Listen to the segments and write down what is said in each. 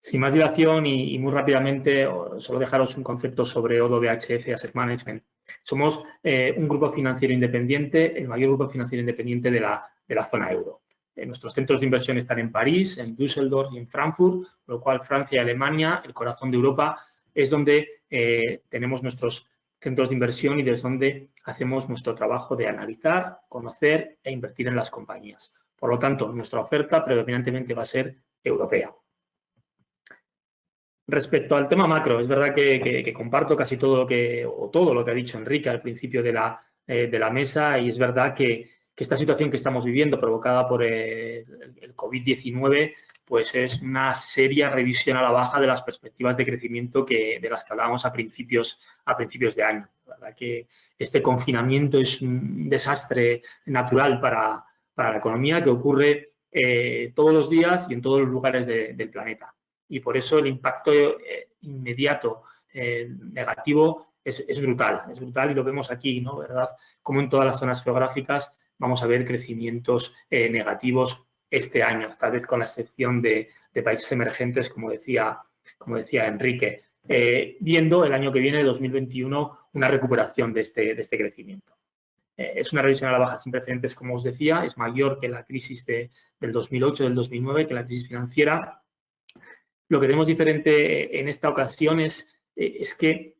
Sin más dilación y muy rápidamente, solo dejaros un concepto sobre ODDO BHF Asset Management. Somos un grupo financiero independiente, el mayor grupo financiero independiente de la zona euro. Nuestros centros de inversión están en París, en Düsseldorf y en Frankfurt, con lo cual Francia y Alemania, el corazón de Europa, es donde tenemos nuestros centros de inversión y desde donde hacemos nuestro trabajo de analizar, conocer e invertir en las compañías. Por lo tanto, nuestra oferta predominantemente va a ser europea. Respecto al tema macro, es verdad que comparto casi todo lo que ha dicho Enrique al principio de la mesa, y es verdad que esta situación que estamos viviendo provocada por el COVID-19 pues es una seria revisión a la baja de las perspectivas de crecimiento de las que hablábamos a principios de año. La verdad que este confinamiento es un desastre natural para la economía que ocurre todos los días y en todos los lugares del planeta. Y por eso el impacto inmediato negativo es brutal y lo vemos aquí, ¿no? ¿Verdad? Como en todas las zonas geográficas vamos a ver crecimientos negativos este año, tal vez con la excepción de países emergentes, como decía Enrique, viendo el año que viene, 2021, una recuperación de este crecimiento. Es una revisión a la baja sin precedentes, como os decía, es mayor que la crisis del 2008, del 2009, que la crisis financiera. Lo que tenemos diferente en esta ocasión es que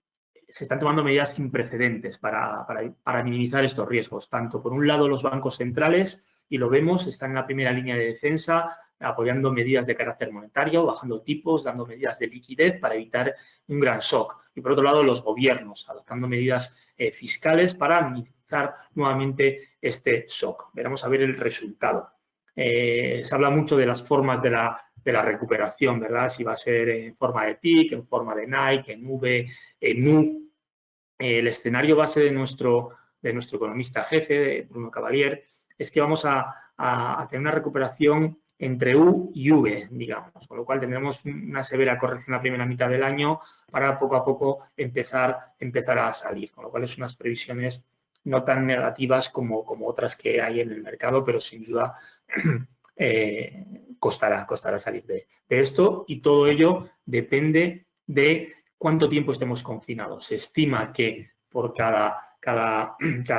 se están tomando medidas sin precedentes para minimizar estos riesgos. Tanto, por un lado, los bancos centrales, y lo vemos, están en la primera línea de defensa, apoyando medidas de carácter monetario, bajando tipos, dando medidas de liquidez para evitar un gran shock. Y, por otro lado, los gobiernos, adoptando medidas fiscales para minimizar nuevamente este shock. Veremos a ver el resultado. Se habla mucho de las formas de la recuperación, ¿verdad? Si va a ser en forma de TIC, en forma de Nike, en V, en U. El escenario base de nuestro economista jefe, Bruno Cavalier, es que vamos a tener una recuperación entre U y V, digamos, con lo cual tendremos una severa corrección la primera mitad del año para poco a poco empezar a salir, con lo cual es unas previsiones no tan negativas como otras que hay en el mercado, pero sin duda costará salir de esto, y todo ello depende de cuánto tiempo estemos confinados. Se estima que por cada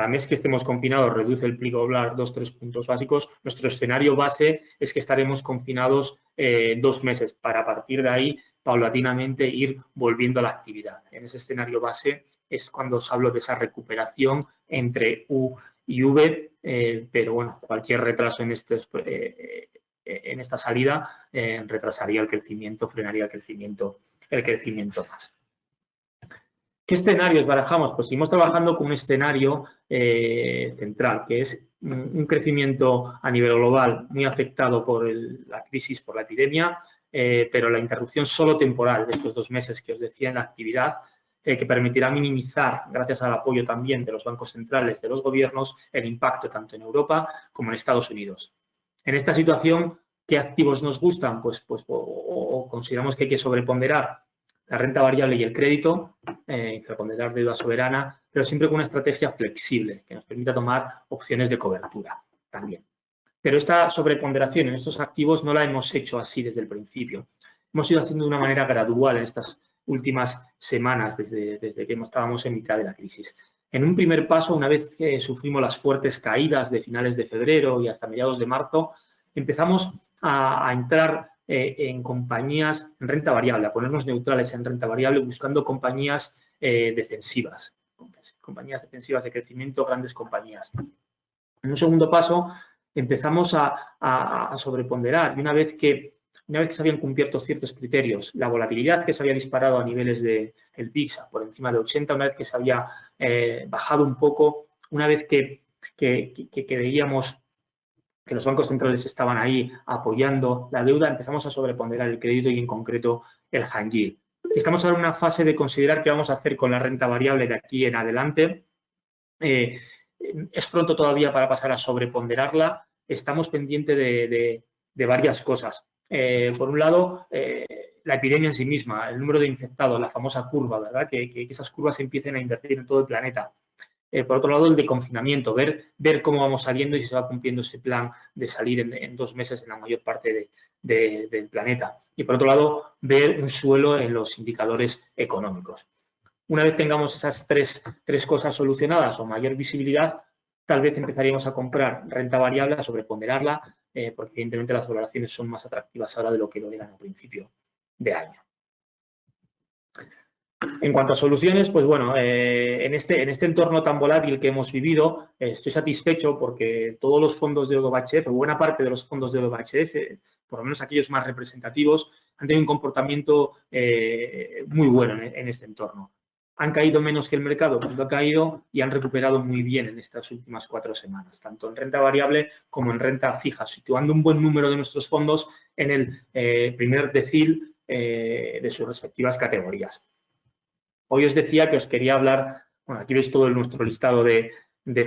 mes que estemos confinados reduce el pliego ocular 2-3 puntos básicos. Nuestro escenario base es que estaremos confinados 2 meses para, a partir de ahí, paulatinamente ir volviendo a la actividad. En ese escenario base es cuando os hablo de esa recuperación entre U y V, pero bueno, cualquier retraso en esta salida retrasaría el crecimiento, frenaría el crecimiento más. ¿Qué escenarios barajamos? Pues seguimos trabajando con un escenario central, que es un crecimiento a nivel global muy afectado por la crisis, por la epidemia, pero la interrupción solo temporal de estos 2 meses que os decía en la actividad, que permitirá minimizar, gracias al apoyo también de los bancos centrales, de los gobiernos, el impacto tanto en Europa como en Estados Unidos. En esta situación, ¿qué activos nos gustan? Pues consideramos que hay que sobreponderar la renta variable y el crédito, infraponderar deuda soberana, pero siempre con una estrategia flexible que nos permita tomar opciones de cobertura también. Pero esta sobreponderación en estos activos no la hemos hecho así desde el principio. Hemos ido haciendo de una manera gradual en estas últimas semanas, desde que estábamos en mitad de la crisis. En un primer paso, una vez que sufrimos las fuertes caídas de finales de febrero y hasta mediados de marzo, empezamos a entrar en compañías en renta variable, a ponernos neutrales en renta variable, buscando compañías defensivas, compañías defensivas de crecimiento, grandes compañías. En un segundo paso, empezamos a sobreponderar, y una vez que se habían cumplido ciertos criterios, la volatilidad que se había disparado a niveles del VIX por encima de 80, una vez que se había bajado un poco, una vez que veíamos que los bancos centrales estaban ahí apoyando la deuda, empezamos a sobreponderar el crédito y en concreto el high yield. Estamos ahora en una fase de considerar qué vamos a hacer con la renta variable de aquí en adelante. Es pronto todavía para pasar a sobreponderarla. Estamos pendientes de varias cosas. Por un lado, la epidemia en sí misma, el número de infectados, la famosa curva, ¿verdad? Que esas curvas empiecen a invertir en todo el planeta. Por otro lado, el de confinamiento, ver cómo vamos saliendo y si se va cumpliendo ese plan de salir en 2 meses en la mayor parte del planeta. Y por otro lado, ver un suelo en los indicadores económicos. Una vez tengamos esas tres cosas solucionadas o mayor visibilidad, tal vez empezaríamos a comprar renta variable, a sobreponderarla, porque evidentemente las valoraciones son más atractivas ahora de lo que lo eran al principio de año. En cuanto a soluciones, pues bueno, en este entorno tan volátil que hemos vivido, estoy satisfecho porque todos los fondos de ODOBHF, o buena parte de los fondos de ODOBHF, por lo menos aquellos más representativos, han tenido un comportamiento muy bueno en este entorno. Han caído menos que el mercado cuando ha caído y han recuperado muy bien en estas últimas 4 semanas, tanto en renta variable como en renta fija, situando un buen número de nuestros fondos en el primer decil de sus respectivas categorías. Hoy os decía que os quería hablar, bueno, aquí veis todo nuestro listado de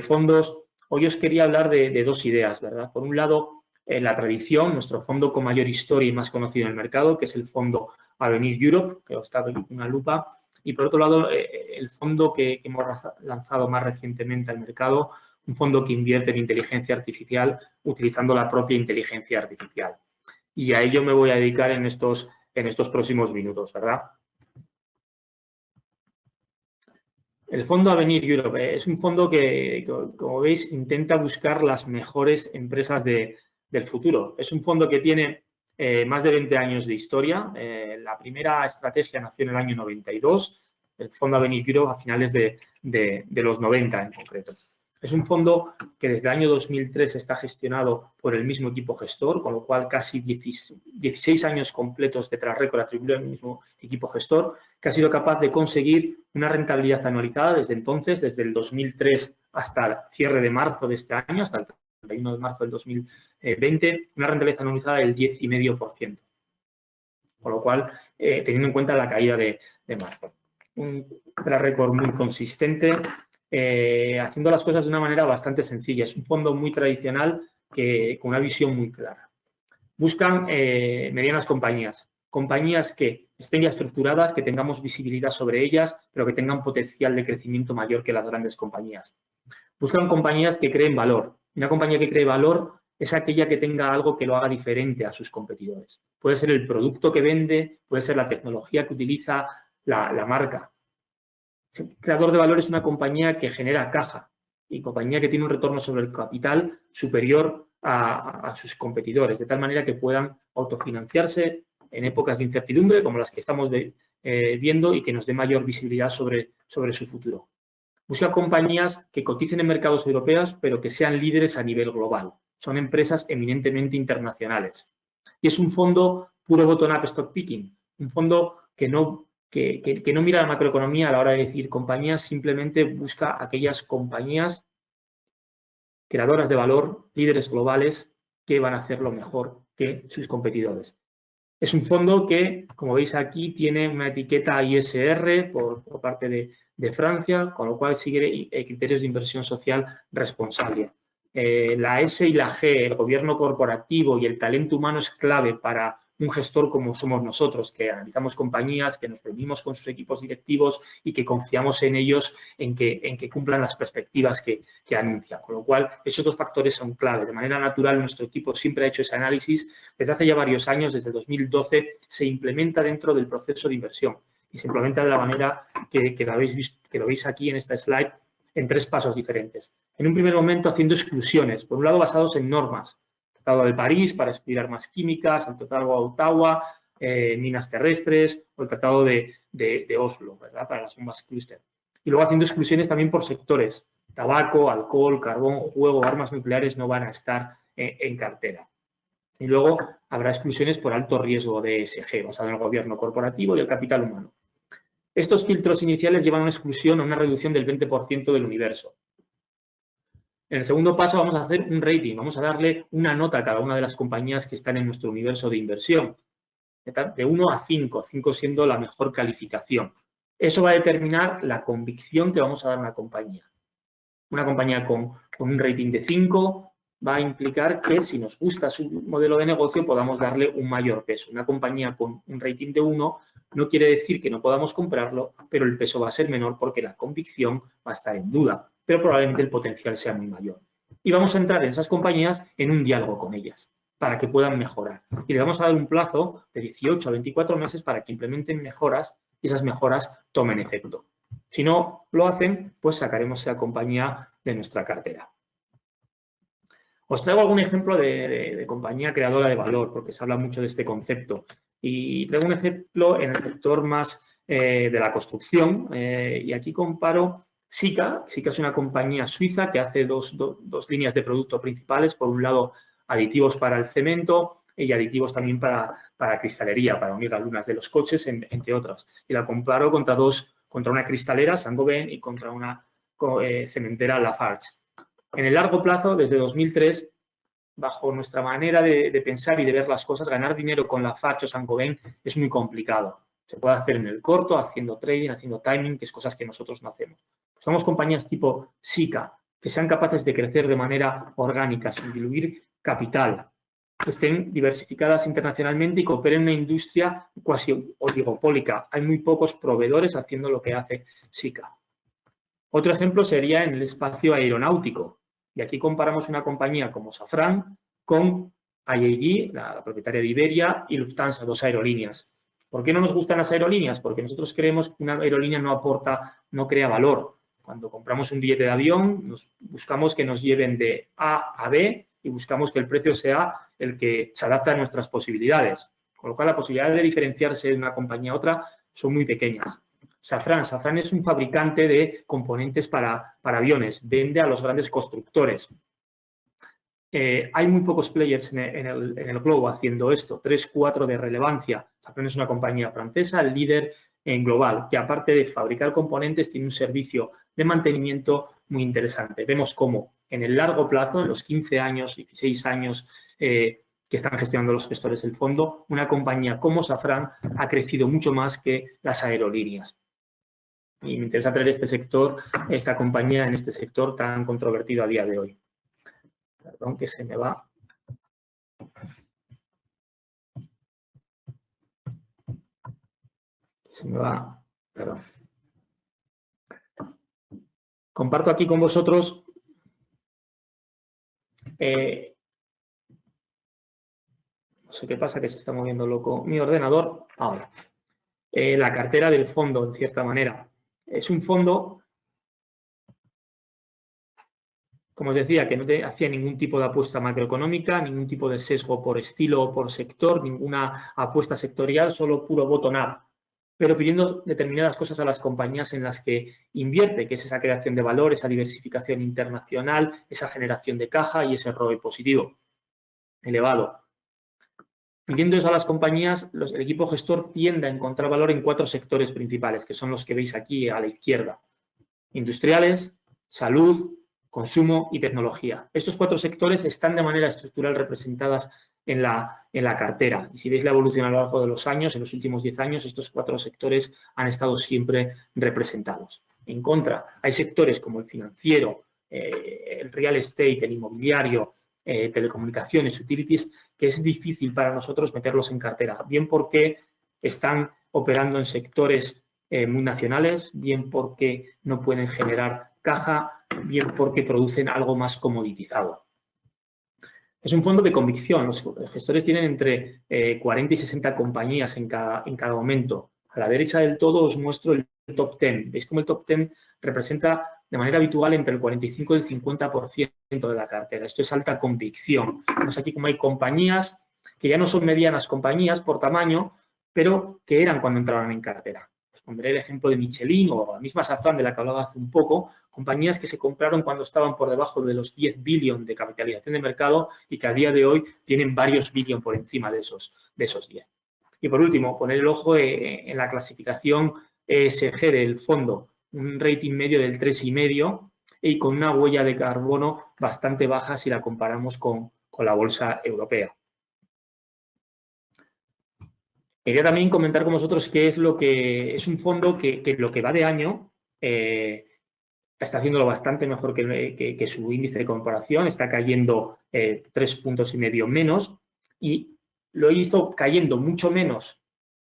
fondos. Hoy os quería hablar de 2 ideas, ¿verdad? Por un lado, la tradición, nuestro fondo con mayor historia y más conocido en el mercado, que es el fondo Avenir Europe, que os está con una lupa. Y por otro lado, el fondo que hemos lanzado más recientemente al mercado, un fondo que invierte en inteligencia artificial utilizando la propia inteligencia artificial. Y a ello me voy a dedicar en estos próximos minutos, ¿verdad? El fondo Avenir Europe es un fondo que, como veis, intenta buscar las mejores empresas del futuro. Es un fondo que tiene más de 20 años de historia. La primera estrategia nació en el año 92, el fondo Avenir Europe a finales de los 90 en concreto. Es un fondo que desde el año 2003 está gestionado por el mismo equipo gestor, con lo cual casi 16 años completos de track record atribuido al mismo equipo gestor, que ha sido capaz de conseguir una rentabilidad anualizada desde entonces, desde el 2003 hasta el cierre de marzo de este año, hasta el 31 de marzo del 2020, una rentabilidad anualizada del 10,5%. Con lo cual, teniendo en cuenta la caída de marzo. Un track record muy consistente, haciendo las cosas de una manera bastante sencilla. Es un fondo muy tradicional con una visión muy clara. Buscan medianas compañías que estén ya estructuradas, que tengamos visibilidad sobre ellas, pero que tengan potencial de crecimiento mayor que las grandes compañías. Buscan compañías que creen valor. Una compañía que cree valor es aquella que tenga algo que lo haga diferente a sus competidores. Puede ser el producto que vende, puede ser la tecnología que utiliza, la marca. El creador de valor es una compañía que genera caja y compañía que tiene un retorno sobre el capital superior a sus competidores, de tal manera que puedan autofinanciarse en épocas de incertidumbre como las que estamos viendo y que nos dé mayor visibilidad sobre su futuro. Busca compañías que coticen en mercados europeos, pero que sean líderes a nivel global. Son empresas eminentemente internacionales. Y es un fondo puro bottom-up stock picking, un fondo que no mira la macroeconomía a la hora de decir compañías, simplemente busca aquellas compañías creadoras de valor, líderes globales, que van a hacerlo mejor que sus competidores. Es un fondo que, como veis aquí, tiene una etiqueta ISR por parte de Francia, con lo cual sigue criterios de inversión social responsable. La S y la G, el gobierno corporativo y el talento humano es clave para un gestor como somos nosotros, que analizamos compañías, que nos reunimos con sus equipos directivos y que confiamos en ellos en que cumplan las perspectivas que anuncian. Con lo cual, esos 2 factores son clave. De manera natural, nuestro equipo siempre ha hecho ese análisis. Desde hace ya varios años, desde 2012, se implementa dentro del proceso de inversión y se implementa de la manera que lo veis aquí en esta slide, en 3 pasos diferentes. En un primer momento, haciendo exclusiones, por un lado basados en normas. El Tratado de París para expirar más químicas, el Tratado de Ottawa, minas terrestres o el Tratado de Oslo, ¿verdad? Para las bombas clúster. Y luego haciendo exclusiones también por sectores. Tabaco, alcohol, carbón, juego, armas nucleares no van a estar en cartera. Y luego habrá exclusiones por alto riesgo de ESG, basado en el gobierno corporativo y el capital humano. Estos filtros iniciales llevan a una exclusión o una reducción del 20% del universo. En el segundo paso vamos a hacer un rating, vamos a darle una nota a cada una de las compañías que están en nuestro universo de inversión, de 1 a 5, 5 siendo la mejor calificación. Eso va a determinar la convicción que vamos a dar a una compañía. Una compañía con un rating de 5 va a implicar que si nos gusta su modelo de negocio podamos darle un mayor peso. Una compañía con un rating de 1 No quiere decir que no podamos comprarlo, pero el peso va a ser menor porque la convicción va a estar en duda, pero probablemente el potencial sea muy mayor. Y vamos a entrar en esas compañías en un diálogo con ellas para que puedan mejorar. Y le vamos a dar un plazo de 18 a 24 meses para que implementen mejoras y esas mejoras tomen efecto. Si no lo hacen, pues sacaremos esa compañía de nuestra cartera. Os traigo algún ejemplo de compañía creadora de valor, porque se habla mucho de este concepto. Y traigo un ejemplo en el sector más de la construcción. Y aquí comparo Sika. Sika es una compañía suiza que hace dos líneas de producto principales. Por un lado, aditivos para el cemento y aditivos también para cristalería, para unir las lunas de los coches, entre otras. Y la comparo contra una cristalera, Saint-Gobain, y contra una cementera, Lafarge. En el largo plazo, desde 2003, bajo nuestra manera de pensar y de ver las cosas, ganar dinero con Lafarge o Saint-Gobain es muy complicado. Se puede hacer en el corto, haciendo trading, haciendo timing, que es cosas que nosotros no hacemos. Somos compañías tipo Sika, que sean capaces de crecer de manera orgánica, sin diluir capital, que estén diversificadas internacionalmente y que operen en una industria cuasi oligopólica. Hay muy pocos proveedores haciendo lo que hace Sika. Otro ejemplo sería en el espacio aeronáutico. Y aquí comparamos una compañía como Safran con IAG, la propietaria de Iberia, y Lufthansa, dos aerolíneas. ¿Por qué no nos gustan las aerolíneas? Porque nosotros creemos que una aerolínea no crea valor. Cuando compramos un billete de avión, buscamos que nos lleven de A a B y buscamos que el precio sea el que se adapta a nuestras posibilidades. Con lo cual, la posibilidad de diferenciarse de una compañía a otra son muy pequeñas. Safran es un fabricante de componentes para aviones, vende a los grandes constructores. Hay muy pocos players en el globo haciendo esto, 3, 4 de relevancia. Safran es una compañía francesa, el líder en global, que aparte de fabricar componentes tiene un servicio de mantenimiento muy interesante. Vemos cómo en el largo plazo, en los 15 años, 16 años que están gestionando los gestores del fondo, una compañía como Safran ha crecido mucho más que las aerolíneas. Y me interesa traer esta compañía en este sector tan controvertido a día de hoy. Perdón, que se me va. Perdón. Comparto aquí con vosotros no sé qué pasa, que se está moviendo loco mi ordenador. Ahora, la cartera del fondo, en cierta manera. Es un fondo, como os decía, que no hacía ningún tipo de apuesta macroeconómica, ningún tipo de sesgo por estilo o por sector, ninguna apuesta sectorial, solo puro bottom-up, pero pidiendo determinadas cosas a las compañías en las que invierte, que es esa creación de valor, esa diversificación internacional, esa generación de caja y ese ROE positivo elevado. Pidiendo eso a las compañías, el equipo gestor tiende a encontrar valor en 4 sectores principales, que son los que veis aquí a la izquierda. Industriales, salud, consumo y tecnología. Estos 4 sectores están de manera estructural representadas en la cartera. Y si veis la evolución a lo largo de los años, en los últimos 10 años, estos 4 sectores han estado siempre representados. En contra, hay sectores como el financiero, el real estate, el inmobiliario, telecomunicaciones, utilities, que es difícil para nosotros meterlos en cartera, bien porque están operando en sectores muy nacionales, bien porque no pueden generar caja, bien porque producen algo más comoditizado. Es un fondo de convicción. Los gestores tienen entre 40 y 60 compañías en cada momento. A la derecha del todo os muestro el top 10. Veis cómo el top 10 representa de manera habitual entre el 45 y el 50% de la cartera. Esto es alta convicción. Vemos aquí como hay compañías que ya no son medianas compañías por tamaño, pero que eran cuando entraban en cartera. Os pondré el ejemplo de Michelin o la misma Safran de la que hablaba hace un poco, compañías que se compraron cuando estaban por debajo de los 10 billion de capitalización de mercado y que a día de hoy tienen varios billion por encima de esos 10. Y por último, poner el ojo en la clasificación ESG del fondo, un rating medio del 3,5 y con una huella de carbono bastante baja si la comparamos con la bolsa europea. Quería también comentar con vosotros qué es lo que es un fondo que lo que va de año está haciéndolo bastante mejor que su índice de comparación, está cayendo 3,5 puntos menos y lo hizo cayendo mucho menos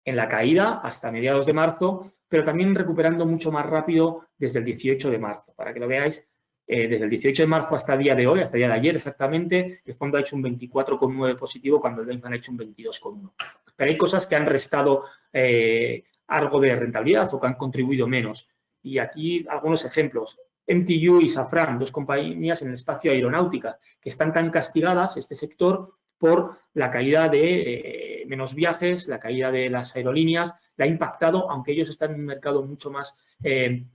en la caída hasta mediados de marzo, pero también recuperando mucho más rápido desde el 18 de marzo. Para que lo veáis, desde el 18 de marzo hasta el día de hoy, hasta el día de ayer exactamente, el fondo ha hecho un 24,9 positivo cuando el Lehman ha hecho un 22,1. Pero hay cosas que han restado algo de rentabilidad o que han contribuido menos. Y aquí algunos ejemplos. MTU y Safran, dos compañías en el espacio aeronáutica, que están tan castigadas, este sector, por la caída de menos viajes, la caída de las aerolíneas, la ha impactado, aunque ellos están en un mercado mucho más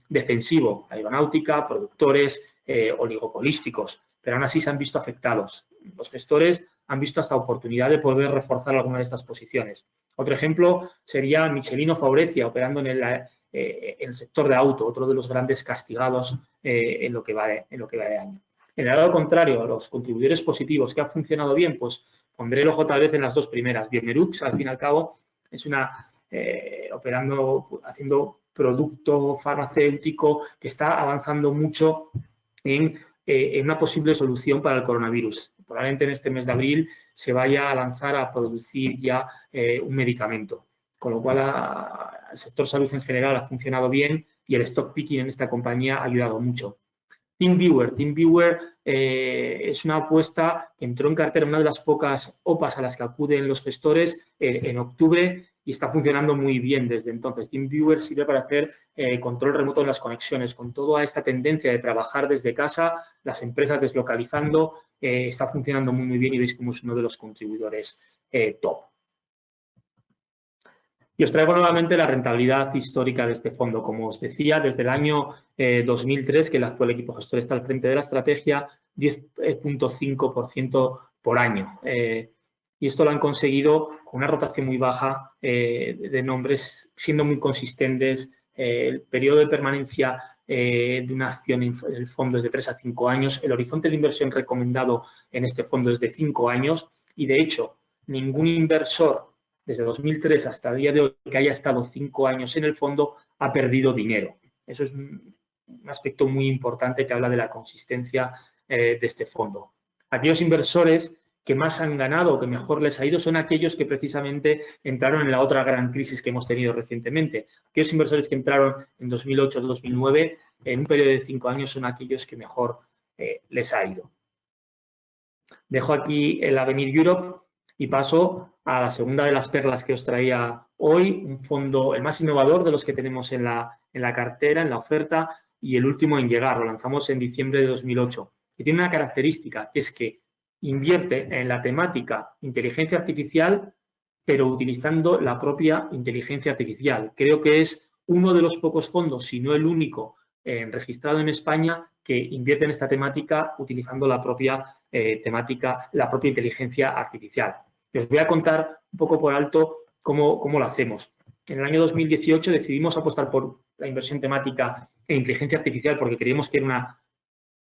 defensivo, aeronáutica, productores, oligopolísticos, pero aún así se han visto afectados. Los gestores han visto hasta oportunidad de poder reforzar alguna de estas posiciones. Otro ejemplo sería Michelin o Faurecia, operando en el sector de auto, otro de los grandes castigados en lo que va de año. En el lado contrario, los contribuidores positivos que han funcionado bien, pues pondré el ojo tal vez en las dos primeras. Biomerux, al fin y al cabo, es una haciendo producto farmacéutico que está avanzando mucho en una posible solución para el coronavirus. Probablemente en este mes de abril se vaya a lanzar a producir ya un medicamento, con lo cual el sector salud en general ha funcionado bien y el stock picking en esta compañía ha ayudado mucho. TeamViewer es una apuesta que entró en cartera, una de las pocas OPAs a las que acuden los gestores en octubre y está funcionando muy bien desde entonces. TeamViewer sirve para hacer control remoto en las conexiones. Con toda esta tendencia de trabajar desde casa, las empresas deslocalizando, está funcionando muy bien y veis cómo es uno de los contribuidores top. Y os traigo nuevamente la rentabilidad histórica de este fondo. Como os decía, desde el año 2003, que el actual equipo gestor está al frente de la estrategia, 10,5% por año. Y esto lo han conseguido con una rotación muy baja de nombres, siendo muy consistentes. El periodo de permanencia de una acción en el fondo es de 3 a 5 años. El horizonte de inversión recomendado en este fondo es de 5 años. Y, de hecho, ningún inversor desde 2003 hasta el día de hoy que haya estado 5 años en el fondo ha perdido dinero. Eso es un aspecto muy importante que habla de la consistencia de este fondo. Aquellos inversores que más han ganado o que mejor les ha ido son aquellos que precisamente entraron en la otra gran crisis que hemos tenido recientemente. Aquellos inversores que entraron en 2008-2009 en un periodo de 5 años son aquellos que mejor les ha ido. Dejo aquí el Avenir Europe y paso a la segunda de las perlas que os traía hoy, un fondo, el más innovador de los que tenemos en la cartera, en la oferta, y el último en llegar. Lo lanzamos en diciembre de 2008. Y tiene una característica, que es que invierte en la temática inteligencia artificial, pero utilizando la propia inteligencia artificial. Creo que es uno de los pocos fondos, si no el único, registrado en España que invierte en esta temática utilizando la propia temática, la propia inteligencia artificial. Les voy a contar un poco por alto cómo lo hacemos. En el año 2018 decidimos apostar por la inversión temática en inteligencia artificial porque creíamos que era una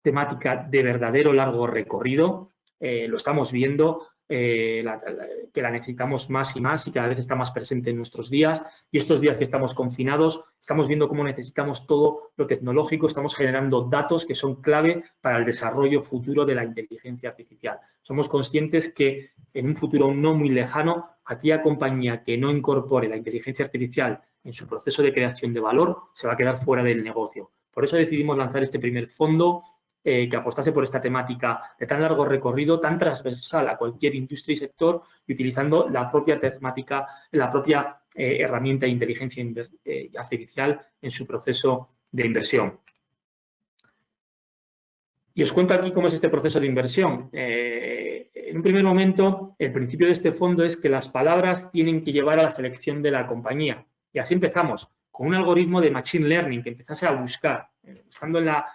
temática de verdadero largo recorrido. Lo estamos viendo, que la necesitamos más y más y cada vez está más presente en nuestros días. Y estos días que estamos confinados, estamos viendo cómo necesitamos todo lo tecnológico, estamos generando datos que son clave para el desarrollo futuro de la inteligencia artificial. Somos conscientes que en un futuro no muy lejano, aquella compañía que no incorpore la inteligencia artificial en su proceso de creación de valor se va a quedar fuera del negocio. Por eso decidimos lanzar este primer fondo que apostase por esta temática de tan largo recorrido, tan transversal a cualquier industria y sector y utilizando la propia temática, la propia herramienta de inteligencia artificial en su proceso de inversión. Y os cuento aquí cómo es este proceso de inversión. En un primer momento, el principio de este fondo es que las palabras tienen que llevar a la selección de la compañía. Y así empezamos, con un algoritmo de Machine Learning que empezase a buscar, buscando en la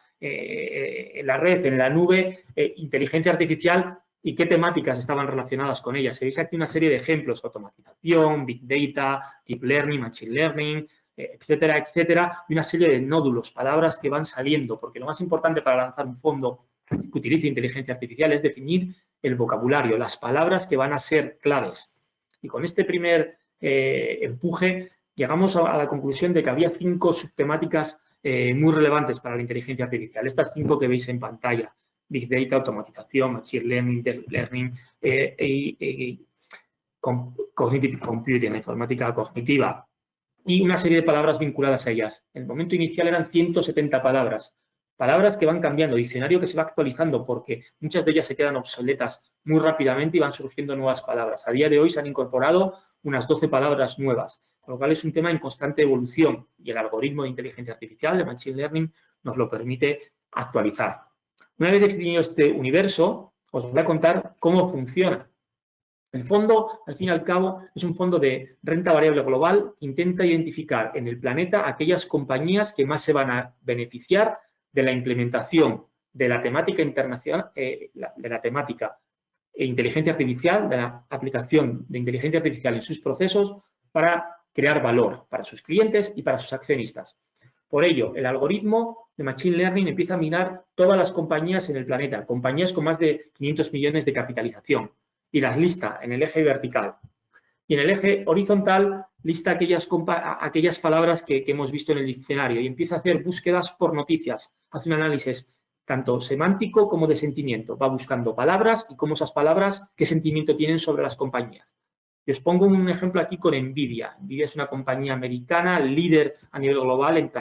red, en la nube, inteligencia artificial y qué temáticas estaban relacionadas con ellas. Veis aquí una serie de ejemplos: automatización, Big Data, Deep Learning, Machine Learning, etcétera, etcétera, y una serie de nódulos, palabras que van saliendo, porque lo más importante para lanzar un fondo que utilice inteligencia artificial es definir el vocabulario, las palabras que van a ser claves. Y con este primer empuje llegamos a la conclusión de que había 5 subtemáticas muy relevantes para la inteligencia artificial. Estas 5 que veis en pantalla: Big Data, automatización, Machine Learning, Deep Learning, Cognitive Computing, la informática cognitiva, y una serie de palabras vinculadas a ellas. En el momento inicial eran 170 palabras. Palabras que van cambiando, diccionario que se va actualizando porque muchas de ellas se quedan obsoletas muy rápidamente y van surgiendo nuevas palabras. A día de hoy se han incorporado unas 12 palabras nuevas, con lo cual es un tema en constante evolución y el algoritmo de inteligencia artificial, de Machine Learning, nos lo permite actualizar. Una vez definido este universo, os voy a contar cómo funciona. El fondo, al fin y al cabo, es un fondo de renta variable global que intenta identificar en el planeta aquellas compañías que más se van a beneficiar de la implementación de la temática internacional, de la temática inteligencia artificial, de la aplicación de inteligencia artificial en sus procesos para crear valor para sus clientes y para sus accionistas. Por ello, el algoritmo de Machine Learning empieza a mirar todas las compañías en el planeta, compañías con más de 500 millones de capitalización, y las lista en el eje vertical. Y en el eje horizontal lista aquellas palabras que hemos visto en el diccionario y empieza a hacer búsquedas por noticias. Hace un análisis tanto semántico como de sentimiento. Va buscando palabras y cómo esas palabras, qué sentimiento tienen sobre las compañías. Y os pongo un ejemplo aquí con NVIDIA. NVIDIA es una compañía americana, líder a nivel global en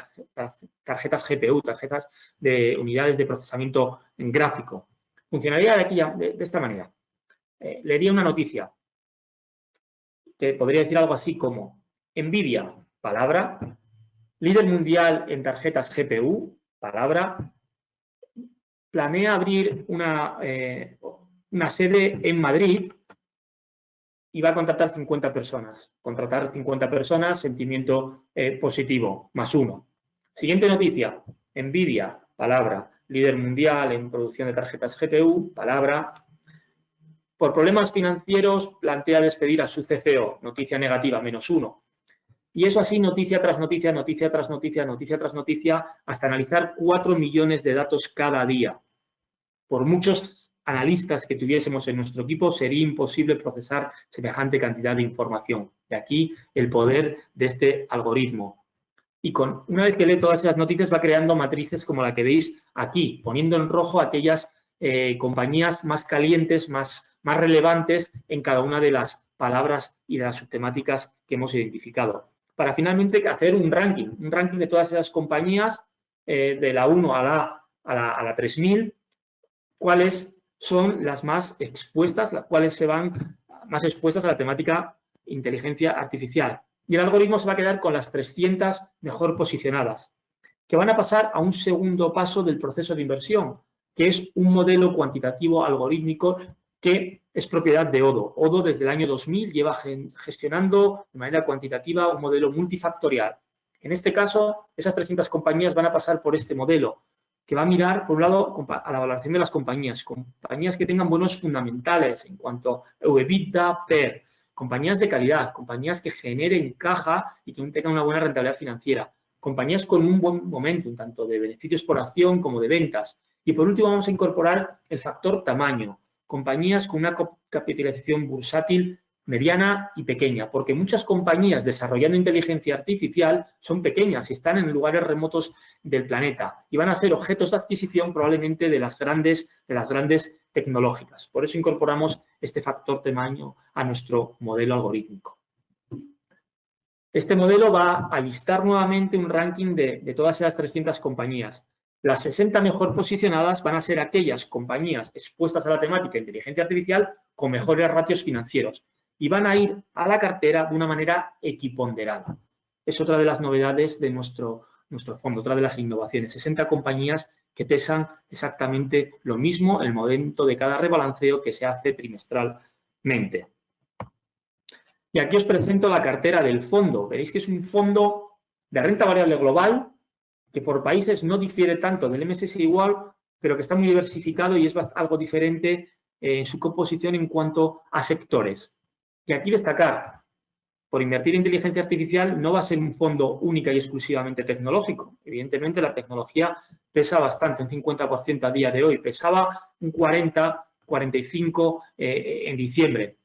tarjetas GPU, tarjetas de unidades de procesamiento gráfico. Funcionaría de esta manera. Leería una noticia que podría decir algo así como NVIDIA, palabra, líder mundial en tarjetas GPU, palabra, planea abrir una sede en Madrid y va a contratar 50 personas. Contratar 50 personas, sentimiento positivo, +1. Siguiente noticia, NVIDIA, palabra, líder mundial en producción de tarjetas GPU, palabra, por problemas financieros plantea despedir a su CFO, noticia negativa, -1. Y eso así, noticia tras noticia, noticia tras noticia, noticia tras noticia, hasta analizar 4 millones de datos cada día. Por muchos analistas que tuviésemos en nuestro equipo, sería imposible procesar semejante cantidad de información. De aquí el poder de este algoritmo. Y una vez que lee todas esas noticias, va creando matrices como la que veis aquí, poniendo en rojo aquellas compañías más calientes, más relevantes en cada una de las palabras y de las subtemáticas que hemos identificado. Para finalmente hacer un ranking de todas esas compañías de la 1 a la 3000, cuáles son las más expuestas, las cuales se van más expuestas a la temática inteligencia artificial. Y el algoritmo se va a quedar con las 300 mejor posicionadas, que van a pasar a un segundo paso del proceso de inversión, que es un modelo cuantitativo algorítmico que es propiedad de Odoo. Odoo desde el año 2000 lleva gestionando de manera cuantitativa un modelo multifactorial. En este caso, esas 300 compañías van a pasar por este modelo, que va a mirar, por un lado, a la valoración de las compañías que tengan buenos fundamentales en cuanto a EBITDA, PER, compañías de calidad, compañías que generen caja y que tengan una buena rentabilidad financiera, compañías con un buen momento, tanto de beneficios por acción como de ventas. Y por último vamos a incorporar el factor tamaño, compañías con una capitalización bursátil mediana y pequeña, porque muchas compañías desarrollando inteligencia artificial son pequeñas y están en lugares remotos del planeta y van a ser objetos de adquisición probablemente de las grandes tecnológicas. Por eso incorporamos este factor tamaño a nuestro modelo algorítmico. Este modelo va a listar nuevamente un ranking de todas esas 300 compañías. Las 60 mejor posicionadas van a ser aquellas compañías expuestas a la temática de inteligencia artificial con mejores ratios financieros y van a ir a la cartera de una manera equiponderada. Es otra de las novedades de nuestro fondo, otra de las innovaciones. 60 compañías que pesan exactamente lo mismo en el momento de cada rebalanceo que se hace trimestralmente. Y aquí os presento la cartera del fondo. Veréis que es un fondo de renta variable global que por países no difiere tanto del MSCI World, pero que está muy diversificado y es algo diferente en su composición en cuanto a sectores. Y aquí destacar, por invertir en inteligencia artificial no va a ser un fondo única y exclusivamente tecnológico. Evidentemente la tecnología pesa bastante, un 50% a día de hoy. Pesaba un 40, 45 en diciembre.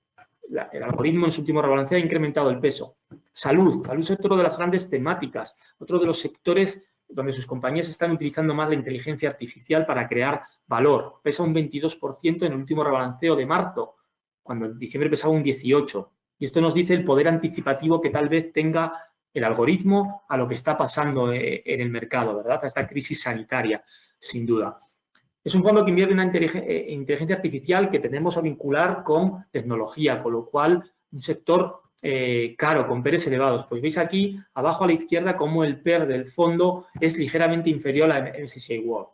El algoritmo en su último rebalanceo ha incrementado el peso. Salud es otro de las grandes temáticas, otro de los sectores donde sus compañías están utilizando más la inteligencia artificial para crear valor. Pesa un 22% en el último rebalanceo de marzo, cuando en diciembre pesaba un 18%. Y esto nos dice el poder anticipativo que tal vez tenga el algoritmo a lo que está pasando en el mercado, ¿verdad? A esta crisis sanitaria, sin duda. Es un fondo que invierte en una inteligencia artificial que tendemos a vincular con tecnología, con lo cual un sector caro, con PERs elevados. Pues veis aquí, abajo a la izquierda, cómo el PER del fondo es ligeramente inferior a MSCI World.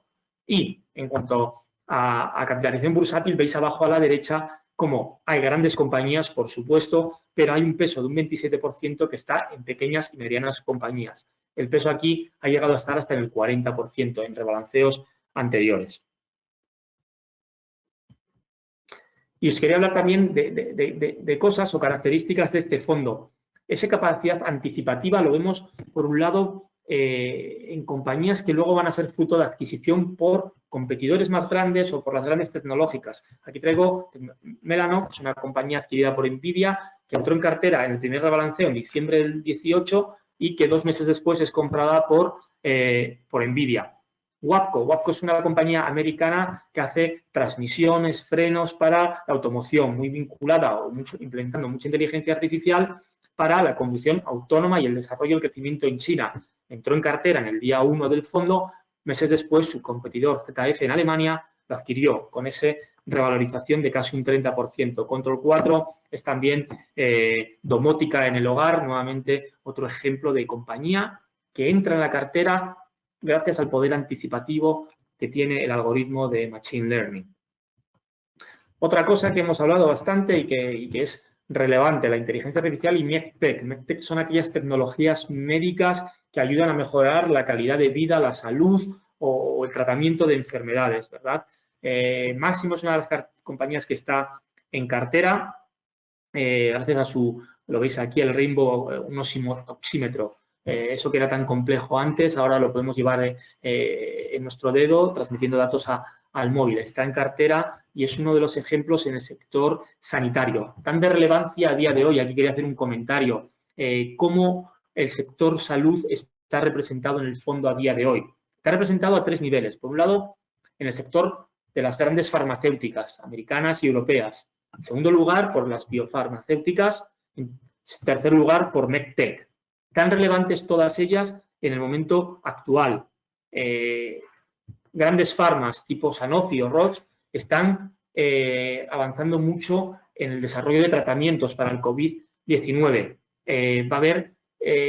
Y en cuanto a capitalización bursátil, veis abajo a la derecha cómo hay grandes compañías, por supuesto, pero hay un peso de un 27% que está en pequeñas y medianas compañías. El peso aquí ha llegado a estar hasta en el 40% en rebalanceos anteriores. Y os quería hablar también de cosas o características de este fondo. Esa capacidad anticipativa lo vemos, por un lado, en compañías que luego van a ser fruto de adquisición por competidores más grandes o por las grandes tecnológicas. Aquí traigo Mellanox, es una compañía adquirida por Nvidia, que entró en cartera en el primer rebalanceo en diciembre del 18 y que 2 meses después es comprada por Nvidia. Wapco es una compañía americana que hace transmisiones, frenos para la automoción, muy vinculada o implementando mucha inteligencia artificial para la conducción autónoma y el desarrollo y el crecimiento en China. Entró en cartera en el día 1 del fondo, meses después su competidor ZF en Alemania lo adquirió con esa revalorización de casi un 30%. Control 4 es también domótica en el hogar, nuevamente otro ejemplo de compañía que entra en la cartera gracias al poder anticipativo que tiene el algoritmo de Machine Learning. Otra cosa que hemos hablado bastante y que es relevante, la inteligencia artificial y MedTech. MedTech son aquellas tecnologías médicas que ayudan a mejorar la calidad de vida, la salud o el tratamiento de enfermedades, ¿verdad? Máximo es una de las compañías que está en cartera, gracias a lo veis aquí, el Rainbow, un oxímetro. Eso que era tan complejo antes, ahora lo podemos llevar en nuestro dedo, transmitiendo datos al móvil. Está en cartera y es uno de los ejemplos en el sector sanitario. Tan de relevancia a día de hoy, aquí quería hacer un comentario, cómo el sector salud está representado en el fondo a día de hoy. Está representado a 3 niveles. Por un lado, en el sector de las grandes farmacéuticas, americanas y europeas. En segundo lugar, por las biofarmacéuticas. En tercer lugar, por MedTech. Tan relevantes todas ellas en el momento actual. Grandes farmas tipo Sanofi o Roche están avanzando mucho en el desarrollo de tratamientos para el COVID-19. Va a haber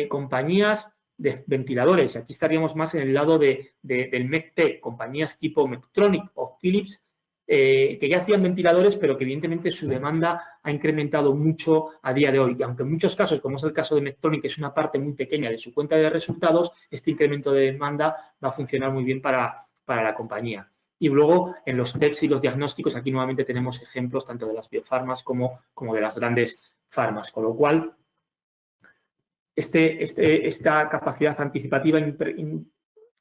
compañías de ventiladores. Aquí estaríamos más en el lado del MedTech, compañías tipo Medtronic o Philips, que ya hacían ventiladores, pero que evidentemente su demanda ha incrementado mucho a día de hoy. Y aunque en muchos casos, como es el caso de Medtronic, que es una parte muy pequeña de su cuenta de resultados, este incremento de demanda va a funcionar muy bien para la compañía. Y luego, en los tests y los diagnósticos, aquí nuevamente tenemos ejemplos tanto de las biofarmas como de las grandes farmas, con lo cual esta capacidad anticipativa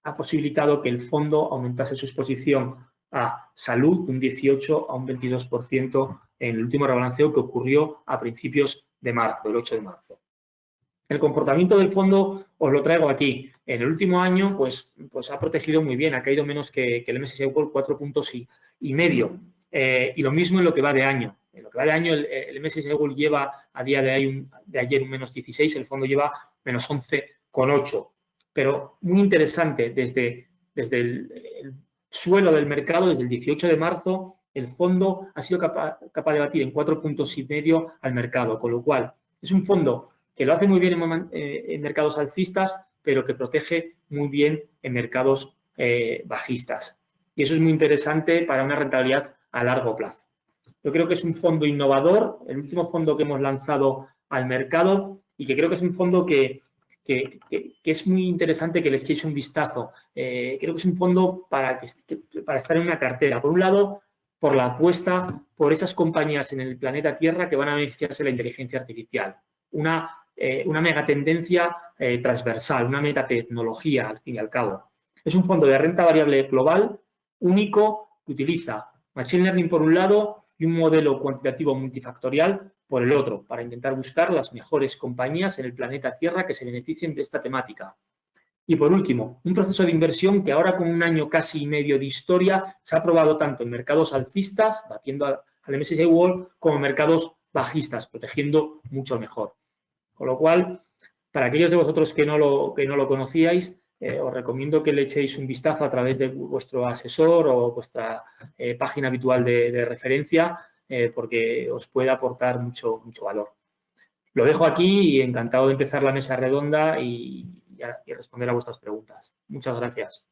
ha posibilitado que el fondo aumentase su exposición a salud de un 18 a un 22% en el último rebalanceo que ocurrió a principios de marzo, el 8 de marzo. El comportamiento del fondo os lo traigo aquí. En el último año, pues ha protegido muy bien, ha caído menos que el MSCI World, 4,5 puntos. Y lo mismo en lo que va de año. En lo que va de año, el MSCI World lleva a día de ayer un menos 16, el fondo lleva menos 11,8. Pero muy interesante, desde el suelo del mercado, desde el 18 de marzo, el fondo ha sido capaz de batir en 4,5 puntos al mercado, con lo cual es un fondo que lo hace muy bien en mercados alcistas, pero que protege muy bien en mercados bajistas. Y eso es muy interesante para una rentabilidad a largo plazo. Yo creo que es un fondo innovador, el último fondo que hemos lanzado al mercado y que creo que es un fondo que es muy interesante que les echéis un vistazo. Creo que es un fondo para estar en una cartera. Por un lado, por la apuesta por esas compañías en el planeta Tierra que van a beneficiarse de la inteligencia artificial. Una megatendencia transversal, una metatecnología, al fin y al cabo. Es un fondo de renta variable global, único, que utiliza Machine Learning por un lado y un modelo cuantitativo multifactorial por el otro, para intentar buscar las mejores compañías en el planeta Tierra que se beneficien de esta temática. Y por último, un proceso de inversión que ahora con un año casi y medio de historia se ha probado tanto en mercados alcistas, batiendo al MSCI World, como en mercados bajistas, protegiendo mucho mejor. Con lo cual, para aquellos de vosotros que no lo conocíais, os recomiendo que le echéis un vistazo a través de vuestro asesor o vuestra página habitual de referencia, porque os puede aportar mucho valor. Lo dejo aquí y encantado de empezar la mesa redonda y responder a vuestras preguntas. Muchas gracias.